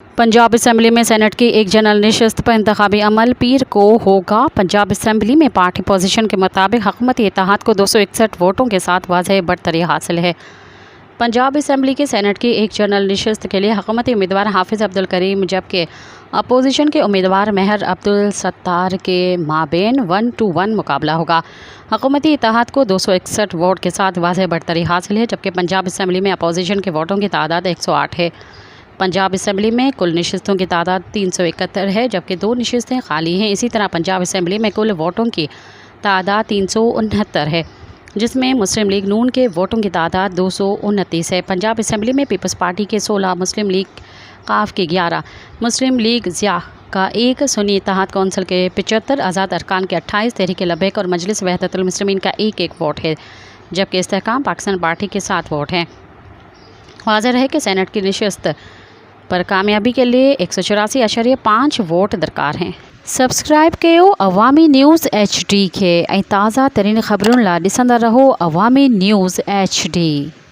Punjab assembly में senate की एक जनरल नशस्त पर इंतखाबी अमल पीर को होगा। पंजाब असम्बली में पार्टी पोजीशन के मुताबिक हुकूमती इत्तेहाद को 261 वोटों के साथ वाज़ेह बढ़तरी हासिल है। पंजाब असम्बली के सेनेट की एक जनरल नशस्त के लिए हुकूमती उम्मीदवार हाफिज़ अब्दुल करीम जबकि अपोजिशन के उम्मीदवार महर अब्दुल सत्तार के माबेन 1 to 1 मुकाबला होगा। हुकूमती इत्तेहाद को 261 वोट के साथ वाज़ेह बढ़तरी हासिल है, जबकि पंजाब असम्बली में अपोजिशन के वोटों की तादाद 108 है। पंजाब असम्बली में कुल नशिस्तों की तादाद 371 है, जबकि 2 नशिस्तें खाली हैं। इसी तरह पंजाब असम्बली में कुल वोटों की तादाद 369 है, जिसमें मुस्लिम लीग नून के वोटों की तादाद 229 है। पंजाब असम्बली में पीपल्स पार्टी के 16, मुस्लिम लीग काफ के 11, मुस्लिम लीग ज़िया का 1, सुन्नी इत्तेहाद कौंसिल के 75, आज़ाद अरकान के 28, तहरीक लब्बैक और मजलिस वहदतुल मुस्लिमीन का 1-1 वोट है, जबकि इस्तेहकाम पाकिस्तान पार्टी के 7 वोट हैं। वाज़ेह है कि सेनेट की नशिस्त पर कामयाबी के लिए 184.5 वोट दरकार हैं। सब्सक्राइब कयो अवामी न्यूज़ HD के ताज़ा तरीन ख़बरुन ला ॾिसंदा रहो अवामी न्यूज़ HD।